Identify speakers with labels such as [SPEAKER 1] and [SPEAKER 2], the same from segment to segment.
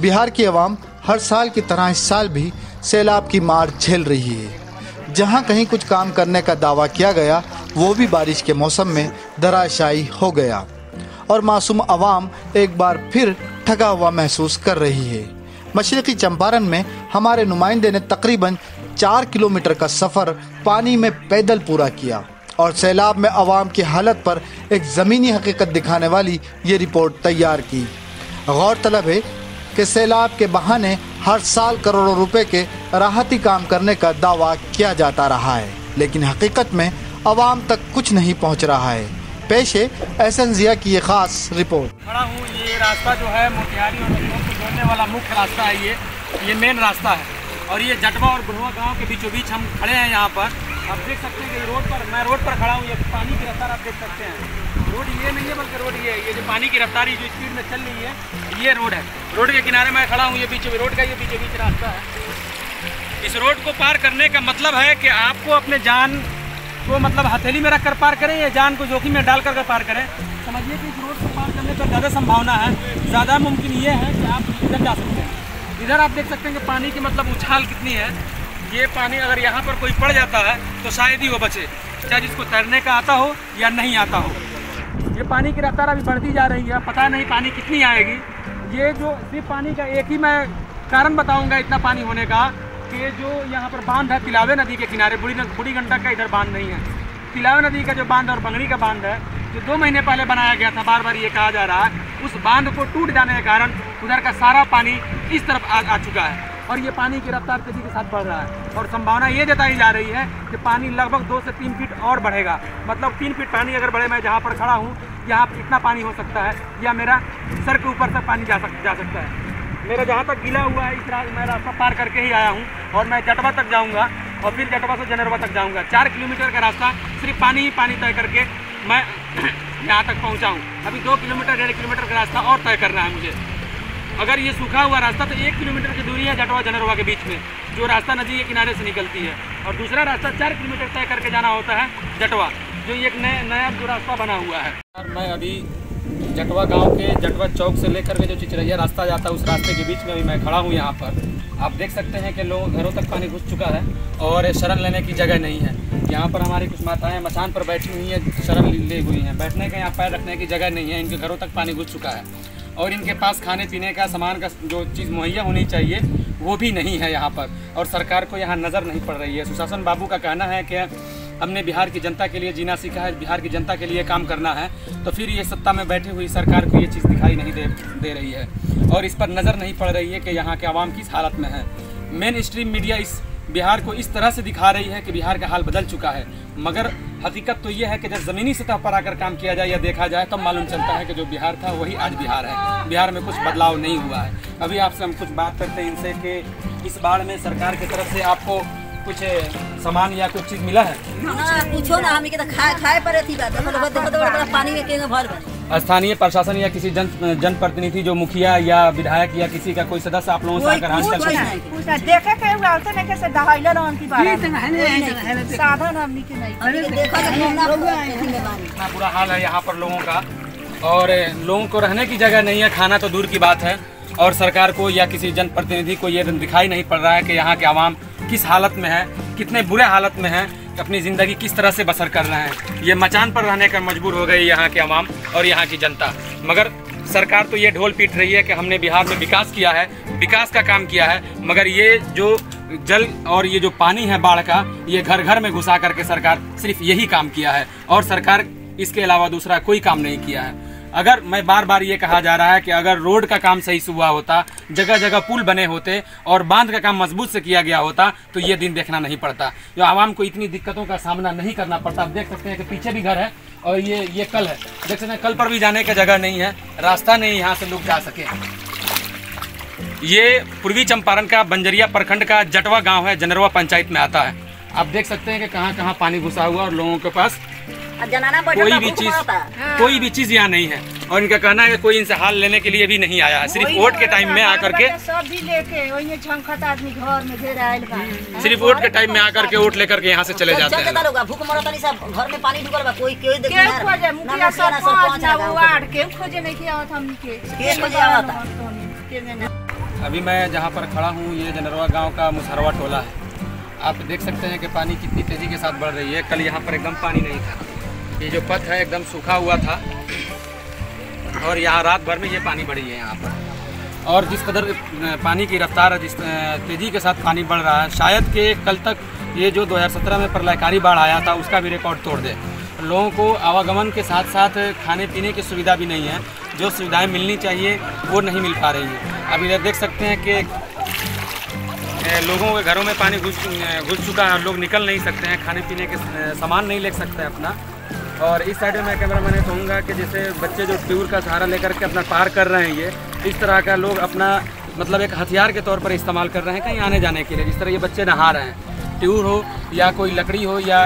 [SPEAKER 1] बिहार की आवाम हर साल की तरह इस साल भी सैलाब की मार झेल रही है। जहां कहीं कुछ काम करने का दावा किया गया, वो भी बारिश के मौसम में धराशायी हो गया और मासूम आवाम एक बार फिर ठगा हुआ महसूस कर रही है। मशरक़ी चंपारण में हमारे नुमाइंदे ने तकरीबन 4 किलोमीटर का सफ़र पानी में पैदल पूरा किया और सैलाब में आवाम की हालत पर एक ज़मीनी हकीकत दिखाने वाली ये रिपोर्ट तैयार की। गौरतलब है कि सैलाब के बहाने हर साल करोड़ों रुपए के राहती काम करने का दावा किया जाता रहा है, लेकिन हकीकत में आवाम तक कुछ नहीं पहुंच रहा है। पेश है एहसन जिया की ये खास रिपोर्ट।
[SPEAKER 2] खड़ा हूँ, ये रास्ता जो है मोतिहारी और लखनऊ को जोड़ने वाला मुख्य रास्ता है। ये मेन रास्ता है और ये जटवा और बुढ़वा गांव के बीचों बीच हम खड़े हैं। यहाँ पर आप देख सकते हैं कि मैं रोड पर खड़ा हूँ। ये पानी की रफ्तार आप देख सकते हैं। रोड ये नहीं है बल्कि रोड ये जो पानी की रफ्तार जो स्पीड में चल रही है, ये रोड है। रोड के किनारे मैं खड़ा हूँ। ये बीचों रोड का ये बीचों बीच रास्ता है। इस रोड को पार करने का मतलब है कि आपको अपने जान को मतलब हथेली में रख कर पार करें या जान को जोखिम में डाल कर पार करें। समझिए कि इस रोड को पार करने पर ज़्यादा संभावना है, ज़्यादा मुमकिन ये है कि आप इधर जा सकते हैं। इधर आप देख सकते हैं कि पानी की मतलब उछाल कितनी है। ये पानी अगर यहाँ पर कोई पड़ जाता है तो शायद ही वो बचे, चाहे जिसको तैरने का आता हो या नहीं आता हो। ये पानी की रफ्तार अभी बढ़ती जा रही है, पता नहीं पानी कितनी आएगी। ये जो सिर्फ पानी का एक ही मैं कारण बताऊँगा इतना पानी होने का कि जो यहाँ पर बांध है तिलावे नदी के किनारे, बूढ़ी गंडक का इधर बांध नहीं है। तिलावे नदी का जो बांध और बंगड़ी का बांध है जो 2 महीने पहले बनाया गया था, बार बार ये कहा जा रहा है, उस बांध को टूट जाने के कारण उधर का सारा पानी इस तरफ आ चुका है और ये पानी की रफ्तार तेजी के साथ बढ़ रहा है और संभावना ये जताई जा रही है कि पानी लगभग 2 से 3 फीट और बढ़ेगा। मतलब 3 फीट पानी अगर बढ़े, मैं जहाँ पर खड़ा हूँ यहाँ इतना पानी हो सकता है या मेरा सर के ऊपर से पानी जा सकता है। मेरा जहाँ तक गीला हुआ है मैं रास्ता पार करके ही आया हूँ और मैं जटवा तक जाऊँगा और फिर जटवा से जनरवा तक जाऊँगा। 4 किलोमीटर का रास्ता सिर्फ पानी ही पानी तय करके मैं यहाँ तक पहुँचा हूँ। अभी 2 किलोमीटर 1.5 किलोमीटर का रास्ता और तय करना है मुझे। अगर ये सूखा हुआ रास्ता तो 1 किलोमीटर की दूरी है जटवा जनरवा के बीच में, जो रास्ता नदी के किनारे से निकलती है, और दूसरा रास्ता 4 किलोमीटर तय करके जाना होता है जटवा, जो एक नया जो रास्ता बना हुआ है। मैं अभी जटवा गांव के जटवा चौक से लेकर के जो चिचरैया रास्ता जाता है उस रास्ते के बीच में अभी मैं खड़ा हूं। यहाँ पर आप देख सकते हैं कि लोग घरों तक पानी घुस चुका है और शरण लेने की जगह नहीं है। यहाँ पर हमारी कुछ माताएं मचान पर बैठी हुई हैं, शरण ले हुई हैं, बैठने का यहाँ पैर रखने की जगह नहीं है। इनके घरों तक पानी घुस चुका है और इनके पास खाने पीने का सामान का जो चीज़ मुहैया होनी चाहिए वो भी नहीं है यहाँ पर, और सरकार को यहाँ नज़र नहीं पड़ रही है। सुशासन बाबू का कहना है कि हमने बिहार की जनता के लिए जीना सीखा है, बिहार की जनता के लिए काम करना है, तो फिर ये सत्ता में बैठी हुई सरकार को ये चीज़ दिखाई नहीं दे रही है और इस पर नज़र नहीं पड़ रही है कि यहाँ के आवाम किस हालत में है। मेन स्ट्रीम मीडिया इस बिहार को इस तरह से दिखा रही है कि बिहार का हाल बदल चुका है, मगर हकीकत तो ये है कि जब ज़मीनी सतह पर आकर काम किया जाए या देखा जाए तब मालूम चलता है कि जो बिहार था वही आज बिहार है। बिहार में कुछ बदलाव नहीं हुआ है। अभी आपसे हम कुछ बात करते हैं इनसे कि इस बाढ़ में सरकार की तरफ से आपको कुछ सामान या कुछ चीज़ मिला है?
[SPEAKER 3] पूछो ना, हम तो खाए पर थी बात पानी में केंगे भर
[SPEAKER 2] स्थानीय प्रशासन या किसी जनप्रतिनिधि जो मुखिया या विधायक या किसी का कोई सदस्य आप लोगों से आकर हालचाल
[SPEAKER 3] देखे के उड़ाते नहीं कैसे दहाइला रहन की बात साधन हमनी के नहीं देखा
[SPEAKER 2] इतना बुरा हाल है यहाँ पर लोगों का और लोगों को रहने की जगह नहीं है, खाना तो दूर की बात है। और सरकार को या किसी जनप्रतिनिधि को ये दिखाई नहीं पड़ रहा है कि यहाँ के आवाम किस हालत में है, कितने बुरे हालत में है, अपनी ज़िंदगी किस तरह से बसर कर रहे हैं। ये मचान पर रहने का मजबूर हो गई यहाँ के आवाम और यहाँ की जनता। मगर सरकार तो ये ढोल पीट रही है कि हमने बिहार में विकास किया है, विकास का काम किया है, मगर ये जो जल और ये जो पानी है बाढ़ का, ये घर घर में घुसा करके सरकार सिर्फ यही काम किया है और सरकार इसके अलावा दूसरा कोई काम नहीं किया है। अगर मैं बार बार ये कहा जा रहा है कि अगर रोड का काम सही से हुआ होता, जगह जगह पुल बने होते और बांध का काम मजबूत से किया गया होता तो ये दिन देखना नहीं पड़ता, जो आवाम को इतनी दिक्कतों का सामना नहीं करना पड़ता। आप देख सकते हैं कि पीछे भी घर है और ये कल है, देख सकते हैं कल पर भी जाने का जगह नहीं है, रास्ता नहीं यहाँ से लोग जा सके। ये पूर्वी चंपारण का बंजरिया प्रखंड का जटवा गाँव है, जनरवा पंचायत में आता है। आप देख सकते हैं कि कहाँ कहाँ पानी घुसा हुआ और लोगों के पास कोई भी चीज यहाँ नहीं है और इनका कहना है कि कोई इनसे हाल लेने के लिए भी नहीं आया है। सिर्फ वोट के टाइम में आकर के सिर्फ वोट के टाइम में आकर के वोट लेकर के यहाँ से चले जाते हैं। अभी मैं जहाँ पर खड़ा हूँ ये जनरवा गांव का मुसहरवा टोला है। आप देख सकते हैं कि पानी कितनी तेज़ी के साथ बढ़ रही है। कल यहाँ पर एकदम पानी नहीं था, ये जो पथ है एकदम सूखा हुआ था और यहाँ रात भर में ये पानी बढ़ी है यहाँ पर। और जिस कदर पानी की रफ्तार है, जिस तेज़ी के साथ पानी बढ़ रहा है, शायद कि कल तक ये जो 2017 में प्रलयकारी बाढ़ आया था उसका भी रिकॉर्ड तोड़ दे। लोगों को आवागमन के साथ साथ खाने पीने की सुविधा भी नहीं है, जो सुविधाएं मिलनी चाहिए वो नहीं मिल पा रही है। अभी इधर देख सकते हैं कि लोगों के घरों में पानी घुस चुका है, लोग निकल नहीं सकते हैं, खाने पीने के सामान नहीं ले सकते हैं अपना। और इस साइड में मैं कैमरा मैंने कहूँगा कि जैसे बच्चे जो ट्यूब का सहारा लेकर के अपना पार कर रहे हैं, ये इस तरह का लोग अपना मतलब एक हथियार के तौर पर इस्तेमाल कर रहे हैं कहीं आने जाने के लिए। जिस तरह ये बच्चे नहा रहे हैं, ट्यूब हो या कोई लकड़ी हो, या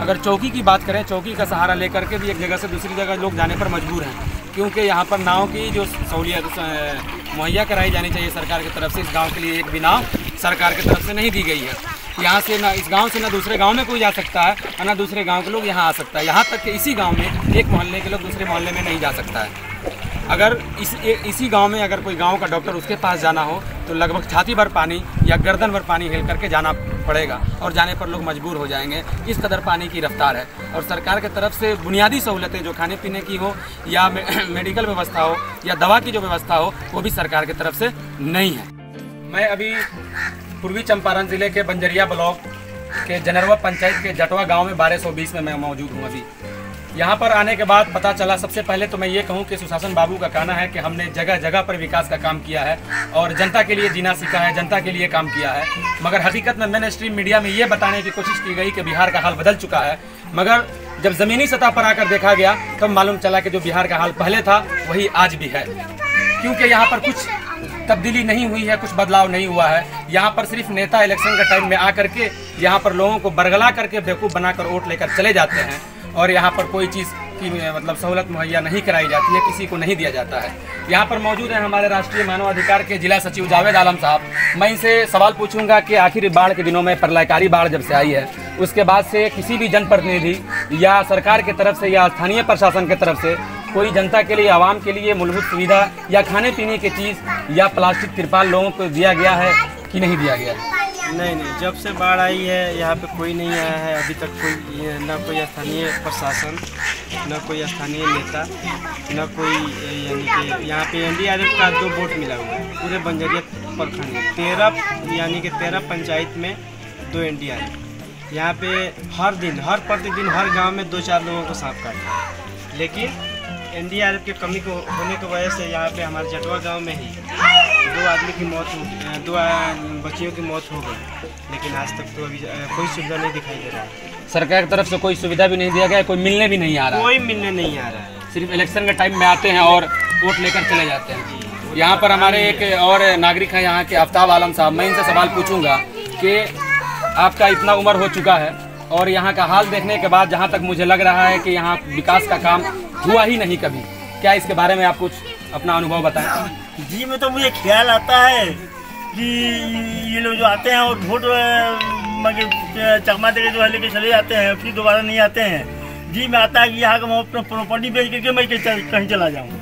[SPEAKER 2] अगर चौकी की बात करें, चौकी का सहारा लेकर के भी एक जगह से दूसरी जगह लोग जाने पर मजबूर हैं, क्योंकि यहाँ पर नाव की जो सहूलियत मुहैया कराई जानी चाहिए सरकार की तरफ से, इस गांव के लिए एक भी नाव सरकार की तरफ से नहीं दी गई है। यहाँ से ना इस गांव से ना दूसरे गांव में कोई जा सकता है और ना दूसरे गांव के लोग यहाँ आ सकता है। यहाँ तक कि इसी गांव में एक मोहल्ले के लोग दूसरे मोहल्ले में नहीं जा सकता है। अगर इसी गांव में अगर कोई गांव का डॉक्टर उसके पास जाना हो तो लगभग छाती भर पानी या गर्दन भर पानी हिल करके जाना पड़ेगा और जाने पर लोग मजबूर हो जाएंगे। इस कदर पानी की रफ्तार है। और सरकार की तरफ से बुनियादी सहूलतें जो खाने पीने की हो या मेडिकल व्यवस्था हो या दवा की जो व्यवस्था हो वो भी सरकार की तरफ से नहीं है। मैं अभी पूर्वी चंपारण ज़िले के बंजरिया ब्लॉक के जनरवा पंचायत के जटवा गाँव में 1220 में मैं मौजूद हूँ। अभी यहाँ पर आने के बाद पता चला, सबसे पहले तो मैं ये कहूँ कि सुशासन बाबू का कहना है कि हमने जगह जगह पर विकास का काम किया है और जनता के लिए जीना सीखा है, जनता के लिए काम किया है। मगर हकीकत में मेन स्ट्रीम मीडिया में ये बताने की कोशिश की गई कि बिहार का हाल बदल चुका है, मगर जब ज़मीनी सतह पर आकर देखा गया तब मालूम चला कि जो बिहार का हाल पहले था वही आज भी है। क्योंकि यहाँ पर कुछ तब्दीली नहीं हुई है, कुछ बदलाव नहीं हुआ है। यहाँ पर सिर्फ नेता इलेक्शन के टाइम में आकर के यहाँ पर लोगों को बरगला करके बेवकूफ़ बनाकर वोट लेकर चले जाते हैं और यहाँ पर कोई चीज़ की मतलब सहूलत मुहैया नहीं कराई जाती है, किसी को नहीं दिया जाता है। यहाँ पर मौजूद हैं हमारे राष्ट्रीय मानवाधिकार के जिला सचिव जावेद आलम साहब। मैं इनसे सवाल पूछूंगा कि आखिर बाढ़ के दिनों में प्रलयकारी बाढ़ जब से आई है उसके बाद से किसी भी जनप्रतिनिधि या सरकार की तरफ से या स्थानीय प्रशासन की तरफ से कोई जनता के लिए, आवाम के लिए मूलभूत सुविधा या खाने पीने की चीज़ या प्लास्टिक तिरपाल लोगों को दिया गया है कि नहीं दिया गया है?
[SPEAKER 4] नहीं, जब से बाढ़ आई है यहाँ पे कोई नहीं आया है अभी तक। कोई ना कोई स्थानीय प्रशासन, ना कोई स्थानीय नेता, ना कोई यानी कि यहाँ पे NDRF का 2 बोट मिला हुआ है पूरे बंजरिया प्रखंड में। 13 पंचायत में 2 NDRF। यहाँ पे हर प्रतिदिन हर गांव में 2-4 लोगों को सांप काटा है। लेकिन NDRF की कमी को होने की वजह से यहाँ पे हमारे जटवा गांव में ही 2 आदमी की मौत हो गई, 2 बच्चियों की मौत हो गई। लेकिन आज तक तो अभी कोई सुविधा नहीं दिखाई दे रहा है।
[SPEAKER 2] सरकार की तरफ से कोई सुविधा भी नहीं दिया गया, कोई मिलने भी नहीं आ रहा है।
[SPEAKER 4] कोई मिलने नहीं आ रहा है।
[SPEAKER 2] सिर्फ इलेक्शन के टाइम में आते हैं और वोट लेकर चले जाते हैं। यहाँ पर हमारे एक और नागरिक हैं यहाँ के आफ्ताब आलम साहब। मैं इनसे सवाल पूछूंगा कि आपका इतना उम्र हो चुका है और यहाँ का हाल देखने के बाद जहाँ तक मुझे लग रहा है कि यहाँ विकास का काम हुआ ही नहीं कभी, क्या इसके बारे में आप कुछ अपना अनुभव बताएं?
[SPEAKER 5] जी, मैं तो मुझे ख्याल आता है कि ये लोग जो आते हैं और वोट चकमा दे के जो है लेके चले जाते हैं, फिर दोबारा नहीं आते हैं। जी, मैं आता है कि यहाँ का मैं अपना प्रॉपर्टी बेच करके मैं कहीं चला जाऊँ।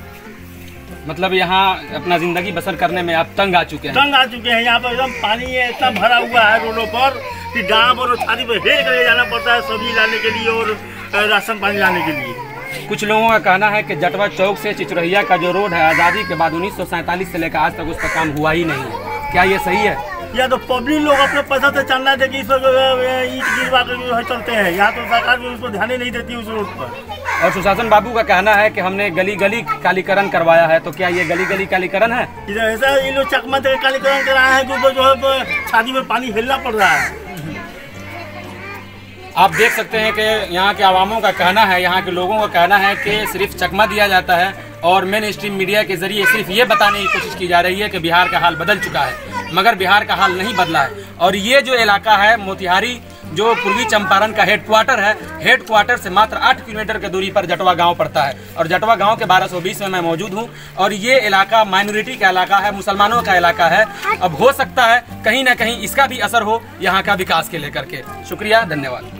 [SPEAKER 2] मतलब यहाँ अपना ज़िंदगी बसर करने में आप तंग आ चुके हैं?
[SPEAKER 5] तंग आ चुके हैं। यहाँ पर एकदम पानी इतना भरा हुआ है रोडों पर कि डांब और छाती पर हेल करके जाना पड़ता है सब्जी लाने के लिए और राशन पानी लाने के लिए।
[SPEAKER 2] कुछ लोगों का कहना है कि जटवा चौक से चिचरहिया का जो रोड है आज़ादी के बाद 1947 से लेकर आज तक उस पर काम हुआ ही नहीं है। क्या ये सही है?
[SPEAKER 5] या तो पब्लिक लोग अपने पैसा से चंदा दे के इस पर ईंट गिरवा कर चलते हैं, यहाँ तो सरकार भी उस पर ध्यान ही नहीं देती उस रोड पर।
[SPEAKER 2] और सुशासन बाबू का कहना है कि हमने गली गली कालीकरण करवाया है, तो क्या ये गली गली कालीकरण है?
[SPEAKER 5] ऐसा ये लोग चकमा दे कालीकरण कराया है कि जो है छाती में पानी हिलना पड़ रहा है।
[SPEAKER 2] आप देख सकते हैं कि यहाँ के आवामों का कहना है, यहाँ के लोगों का कहना है कि सिर्फ चकमा दिया जाता है और मेन स्ट्रीम मीडिया के जरिए सिर्फ ये बताने की कोशिश की जा रही है कि बिहार का हाल बदल चुका है, मगर बिहार का हाल नहीं बदला है। और ये जो इलाका है मोतिहारी, जो पूर्वी चंपारण का हेडक्वार्टर है, हेडक्वार्टर से मात्र 8 किलोमीटर की दूरी पर जटवा गांव पड़ता है और जटवा गांव के 1220 में मैं मौजूद हूं। और ये इलाका माइनॉरिटी का इलाका है, मुसलमानों का इलाका है। अब हो सकता है कहीं ना कहीं इसका भी असर हो यहाँ का विकास के लेकर के। शुक्रिया, धन्यवाद।